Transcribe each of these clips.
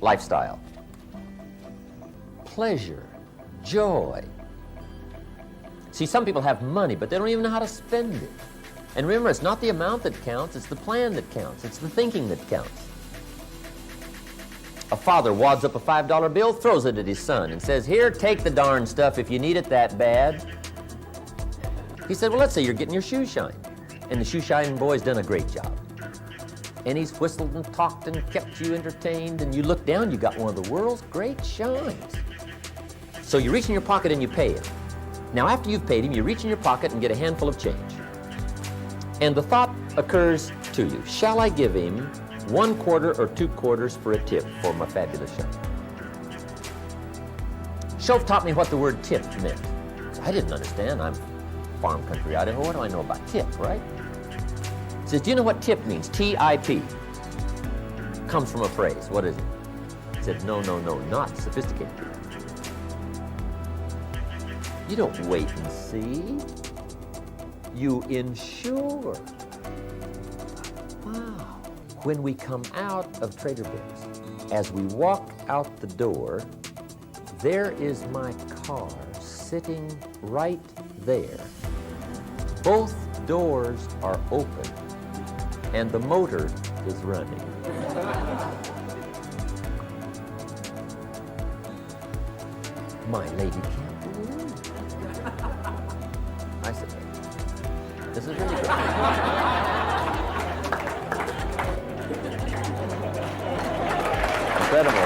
lifestyle, pleasure, joy. See, some people have money, but they don't even know how to spend it. And remember, it's not the amount that counts, it's the plan that counts, it's the thinking that counts. A father wads up a $5 bill, throws it at his son, and says, "Here, take the darn stuff if you need it that bad." He said, "Well, let's say you're getting your shoes shined." And the shoe shining boy's done a great job. And he's whistled and talked and kept you entertained, and you look down, you got one of the world's great shines. So you reach in your pocket and you pay him. Now, after you've paid him, you reach in your pocket and get a handful of change. And the thought occurs to you, shall I give him 1/4 or 2/4 for a tip for my fabulous shine? Shof taught me what the word tip meant. I didn't understand. I'm farm country Idaho. What do I know about tip, right? He says, "Do you know what tip means? T-I-P. Comes from a phrase. What is it?" He said, no, not sophisticated people. You don't wait and see. You ensure. Wow. When we come out of Trader Vic's, as we walk out the door, there is my car sitting right there. Both doors are open, and the motor is running. My lady can't believe it. I said, "This is really good." Incredible.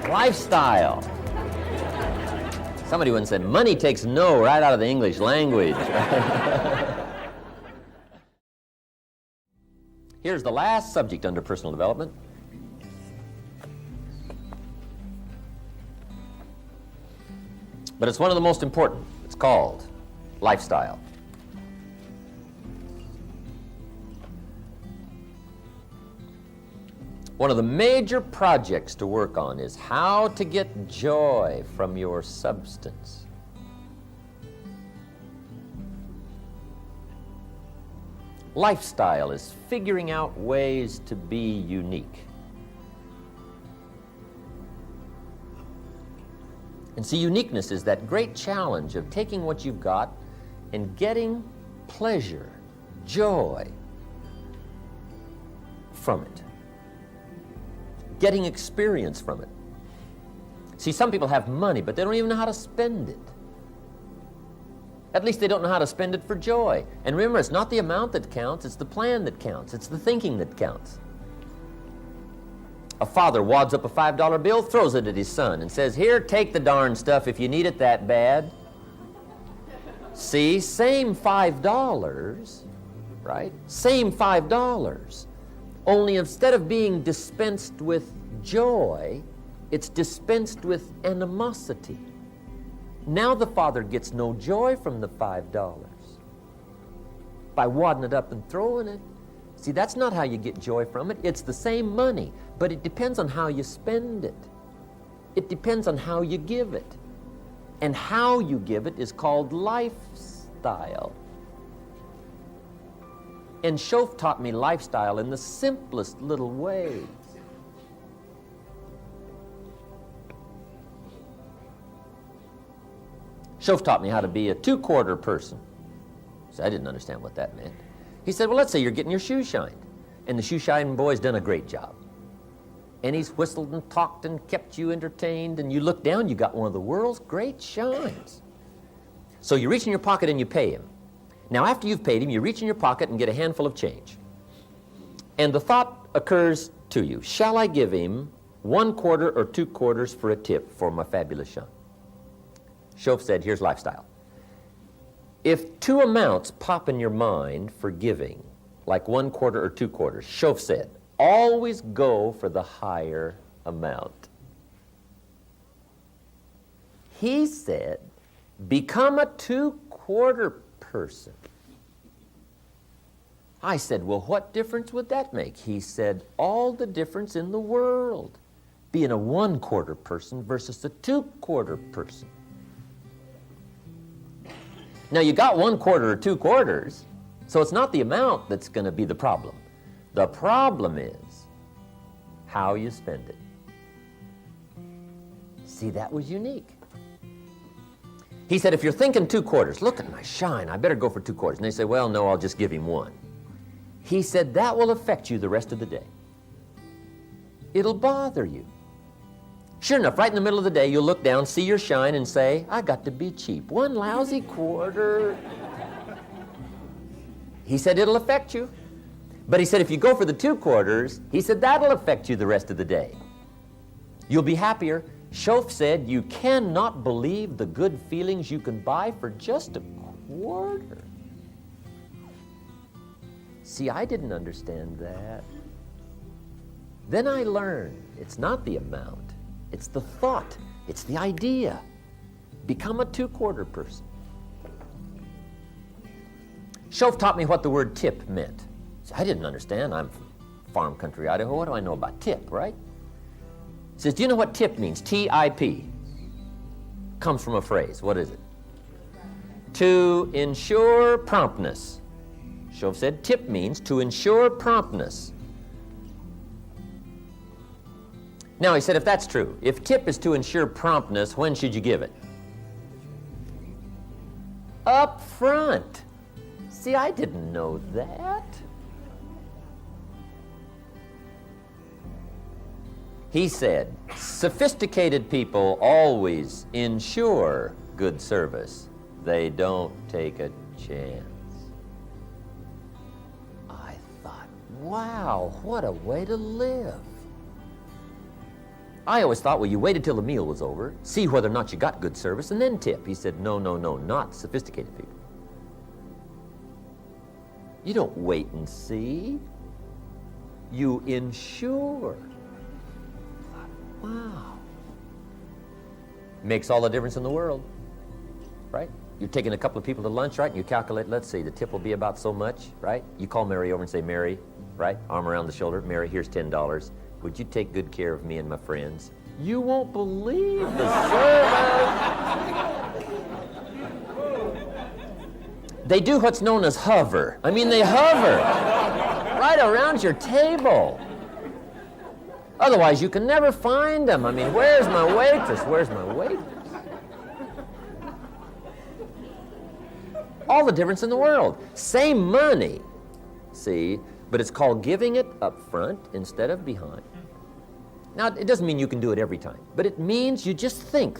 Lifestyle. Somebody once said, money takes no right out of the English language. Here's the last subject under personal development. But it's one of the most important. It's called lifestyle. One of the major projects to work on is how to get joy from your substance. Lifestyle is figuring out ways to be unique. And see, uniqueness is that great challenge of taking what you've got and getting pleasure, joy from it. Getting experience from it. See, some people have money, but they don't even know how to spend it. At least they don't know how to spend it for joy. And remember, it's not the amount that counts, it's the plan that counts, it's the thinking that counts. A father wads up a $5 bill, throws it at his son, and says, "Here, take the darn stuff if you need it that bad." See, same $5, right? Same $5. Only instead of being dispensed with joy, it's dispensed with animosity. Now the father gets no joy from the $5 by wadding it up and throwing it. See, that's not how you get joy from it. It's the same money, but it depends on how you spend it. It depends on how you give it. And how you give it is called lifestyle. And Shof taught me lifestyle in the simplest little ways. Shof taught me how to be a 2/4 person. So I didn't understand what that meant. He said, "Well, let's say you're getting your shoes shined, and the shoe shining boy's done a great job. And he's whistled and talked and kept you entertained, and you look down, you got one of the world's great shines. So you reach in your pocket and you pay him. Now, after you've paid him, you reach in your pocket and get a handful of change. And the thought occurs to you, shall I give him 1/4 or 2/4 for a tip for my fabulous shine? Shof said, here's lifestyle. If two amounts pop in your mind for giving, like 1/4 or 2/4, Shof said, always go for the higher amount. He said, become a 2/4 person. I said, well, what difference would that make? He said, all the difference in the world, being a 1/4 person versus a 2/4 person. Now, you got 1/4 or 2/4, so it's not the amount that's going to be the problem. The problem is how you spend it. See, that was unique. He said, if you're thinking 2 quarters, look at my shine, I better go for 2 quarters. And they say, well, no, I'll just give him 1. He said, that will affect you the rest of the day. It'll bother you. Sure enough, right in the middle of the day, you'll look down, see your shine, and say, I got to be cheap. 1 lousy quarter. He said, it'll affect you. But he said, if you go for the 2 quarters, he said, that'll affect you the rest of the day. You'll be happier. Schoaf said, you cannot believe the good feelings you can buy for just a quarter. See, I didn't understand that. Then I learned it's not the amount, it's the thought, it's the idea. Become a 2-quarter person. Schoaf taught me what the word tip meant. See, I didn't understand. I'm from farm country, Idaho. What do I know about tip, right? He says, do you know what tip means? T-I-P. Comes from a phrase. What is it? To ensure promptness. Schoaf said tip means to ensure promptness. Now, he said, if that's true, if tip is to ensure promptness, when should you give it? Up front. See, I didn't know that. He said, sophisticated people always ensure good service. They don't take a chance. I thought, wow, what a way to live. I always thought, well, you waited till the meal was over, see whether or not you got good service, and then tip. He said, no, no, no, not sophisticated people. You don't wait and see. You ensure. Wow. Makes all the difference in the world, right? You're taking a couple of people to lunch, right? And you calculate, let's see, the tip will be about so much, right? You call Mary over and say, Mary, right? Arm around the shoulder. Mary, here's $10. Would you take good care of me and my friends? You won't believe the service. They do what's known as hover. I mean, they hover right around your table. Otherwise, you can never find them. I mean, where's my waitress? Where's my waitress? All the difference in the world. Same money, see, but it's called giving it up front instead of behind. Now, it doesn't mean you can do it every time, but it means you just think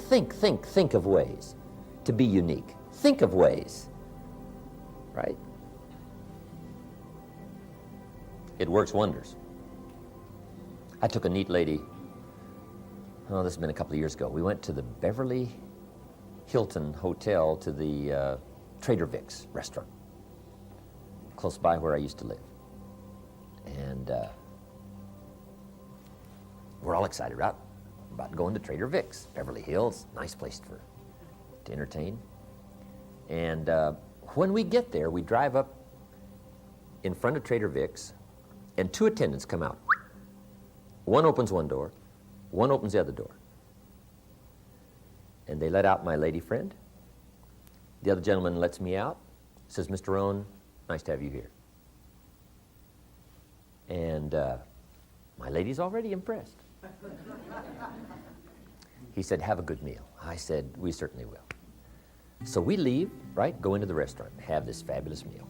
of ways to be unique. Think of ways, right? It works wonders. I took a neat lady, oh, this has been a couple of years ago. We went to the Beverly Hilton Hotel to the Trader Vic's restaurant, close by where I used to live. And we're all excited about going to Trader Vic's, Beverly Hills, nice place to entertain. And when we get there, we drive up in front of Trader Vic's, and 2 attendants come out. One opens one door, one opens the other door. And they let out my lady friend. The other gentleman lets me out, says, Mr. Rohn, nice to have you here. And my lady's already impressed. He said, have a good meal. I said, we certainly will. So we leave, right, go into the restaurant, have this fabulous meal.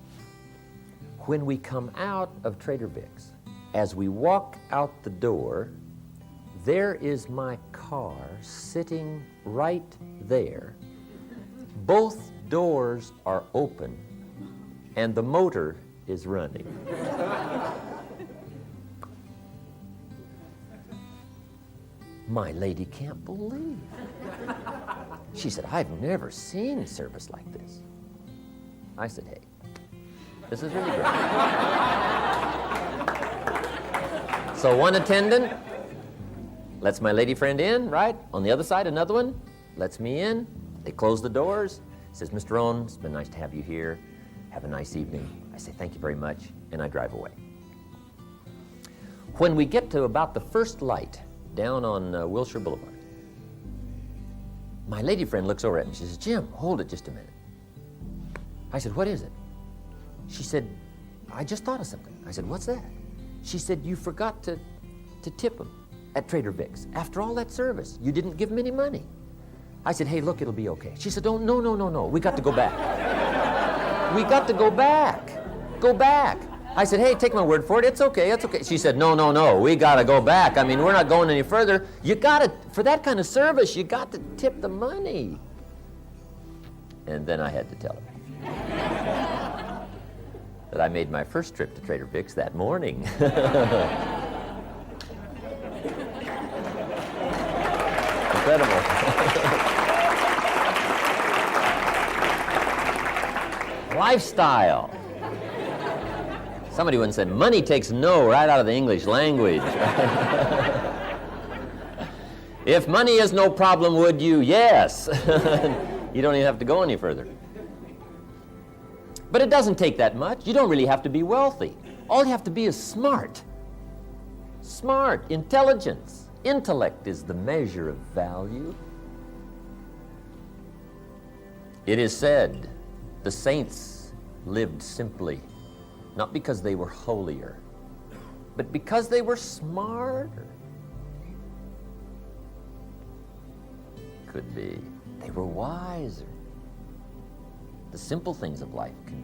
When we come out of Trader Vic's, as we walk out the door, there is my car sitting right there. Both doors are open, and the motor is running. My lady can't believe it. She said, I've never seen service like this. I said, hey, this is really great. So one attendant lets my lady friend in, right? On the other side, another one lets me in. They close the doors. Says, Mr. Rohn, it's been nice to have you here. Have a nice evening. I say, thank you very much, and I drive away. When we get to about the first light down on Wilshire Boulevard, my lady friend looks over at me and she says, Jim, hold it just a minute. I said, what is it? She said, I just thought of something. I said, what's that? She said, you forgot to tip him at Trader Vic's. After all that service, you didn't give him any money. I said, hey, look, it'll be okay. She said, oh, no. We got to go back. We got to go back. Go back. I said, hey, take my word for it. It's okay. She said, no. We got to go back. I mean, we're not going any further. You got to, for that kind of service, you got to tip the money. And then I had to tell her that I made my first trip to Trader Vic's that morning. Incredible. Lifestyle. Somebody once said, money takes no right out of the English language. If money is no problem, would you? Yes. You don't even have to go any further. But it doesn't take that much. You don't really have to be wealthy. All you have to be is smart. Smart, intelligence. Intellect is the measure of value. It is said the saints lived simply, not because they were holier, but because they were smarter. Could be. They were wiser. The simple things of life can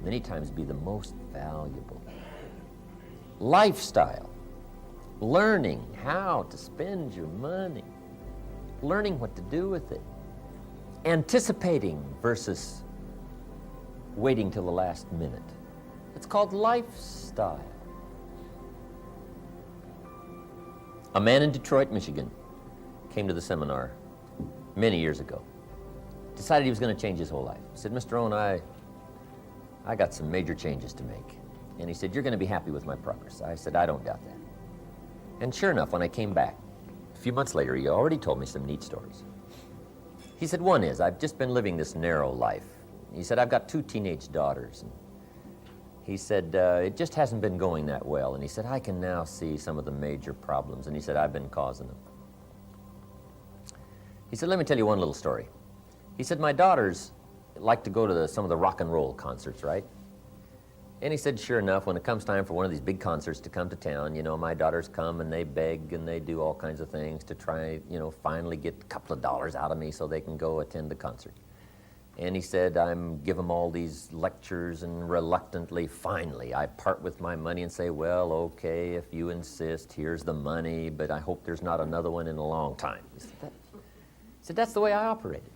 many times be the most valuable. Lifestyle. Learning how to spend your money. Learning what to do with it. Anticipating versus waiting till the last minute. It's called lifestyle. A man in Detroit, Michigan, came to the seminar many years ago. Decided he was going to change his whole life. He said, Mr. Rohn, I got some major changes to make. And he said, you're going to be happy with my progress. I said, I don't doubt that. And sure enough, when I came back, a few months later, he already told me some neat stories. He said, one is, I've just been living this narrow life. He said, I've got 2 teenage daughters. And he said, it just hasn't been going that well. And he said, I can now see some of the major problems. And he said, I've been causing them. He said, let me tell you one little story. He said, my daughters like to go to some of the rock and roll concerts, right? And he said, sure enough, when it comes time for one of these big concerts to come to town, you know, my daughters come and they beg and they do all kinds of things to try, you know, finally get a couple of dollars out of me so they can go attend the concert. And he said, I'm give them all these lectures, and reluctantly, finally, I part with my money and say, well, okay, if you insist, here's the money, but I hope there's not another one in a long time. He said, that's the way I operated,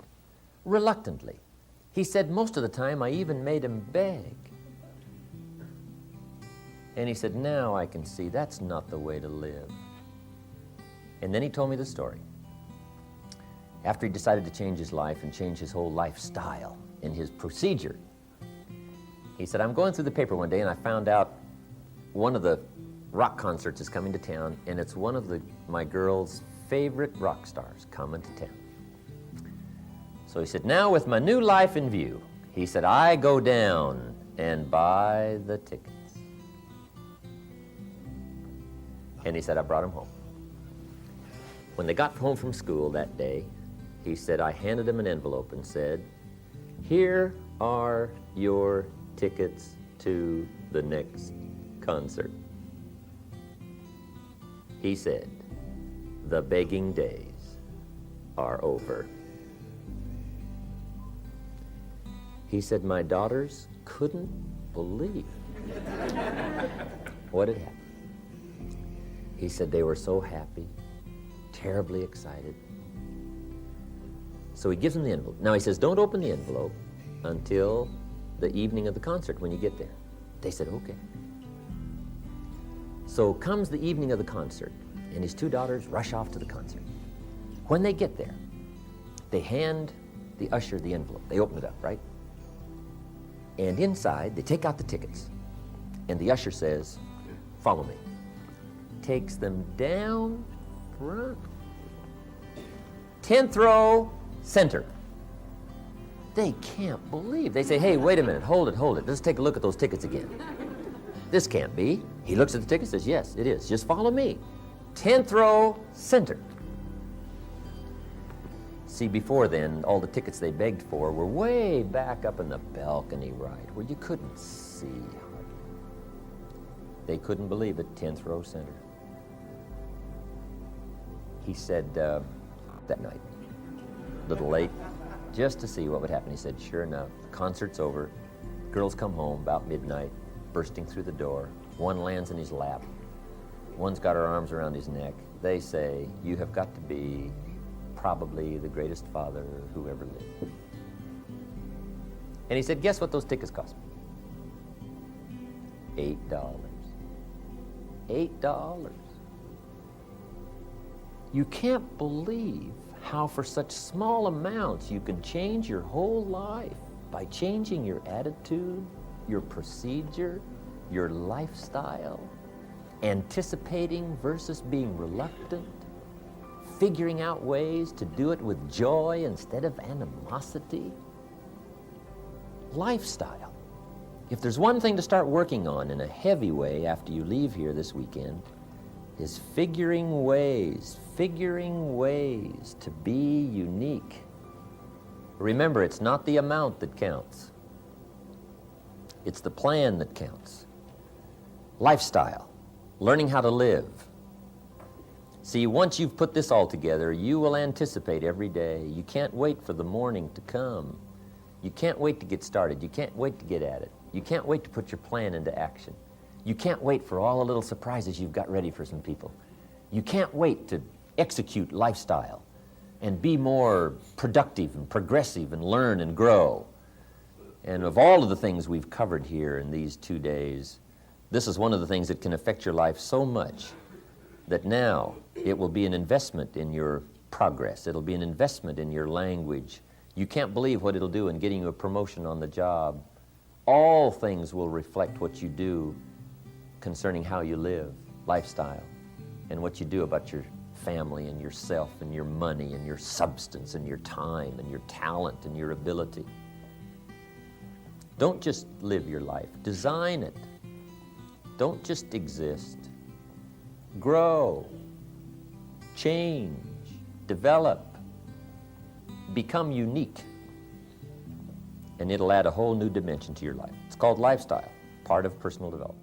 reluctantly. He said, most of the time, I even made him beg. And he said, now I can see that's not the way to live. And then he told me the story. After he decided to change his life and change his whole lifestyle and his procedure, he said, I'm going through the paper one day and I found out one of the rock concerts is coming to town, and it's one of my girl's favorite rock stars coming to town. So he said, now with my new life in view, he said, I go down and buy the tickets. And he said, I brought him home. When they got home from school that day, he said, I handed him an envelope and said, here are your tickets to the next concert. He said, the begging days are over. He said, my daughters couldn't believe what had happened. He said they were so happy, terribly excited. So he gives them the envelope. Now he says, don't open the envelope until the evening of the concert when you get there. They said, okay. So comes the evening of the concert, and his 2 daughters rush off to the concert. When they get there, they hand the usher the envelope. They open it up, right? And inside, they take out the tickets. And the usher says, follow me. Takes them down front. 10th row, center. They can't believe. They say, hey, wait a minute, hold it. Let's take a look at those tickets again. This can't be. He looks at the ticket and says, yes, it is. Just follow me. 10th row, center. See, before then, all the tickets they begged for were way back up in the balcony right, where you couldn't see hardly. They couldn't believe it, 10th row center. He said that night, a little late, just to see what would happen. He said, sure enough, the concert's over. Girls come home about midnight, bursting through the door. One lands in his lap. One's got her arms around his neck. They say, you have got to be probably the greatest father who ever lived. And he said, guess what those tickets cost me? $8. $8. You can't believe how for such small amounts you can change your whole life by changing your attitude, your procedure, your lifestyle, anticipating versus being reluctant, figuring out ways to do it with joy instead of animosity. Lifestyle. If there's one thing to start working on in a heavy way after you leave here this weekend, is figuring ways to be unique. Remember, it's not the amount that counts. It's the plan that counts. Lifestyle, learning how to live. See, once you've put this all together, you will anticipate every day. You can't wait for the morning to come. You can't wait to get started. You can't wait to get at it. You can't wait to put your plan into action. You can't wait for all the little surprises you've got ready for some people. You can't wait to execute lifestyle and be more productive and progressive and learn and grow. And of all of the things we've covered here in these 2 days, this is one of the things that can affect your life so much that now it will be an investment in your progress. It'll be an investment in your language. You can't believe what it'll do in getting you a promotion on the job. All things will reflect what you do concerning how you live, lifestyle, and what you do about your family and yourself and your money and your substance and your time and your talent and your ability. Don't just live your life, design it. Don't just exist. Grow, change, develop, become unique, and it'll add a whole new dimension to your life. It's called lifestyle, part of personal development.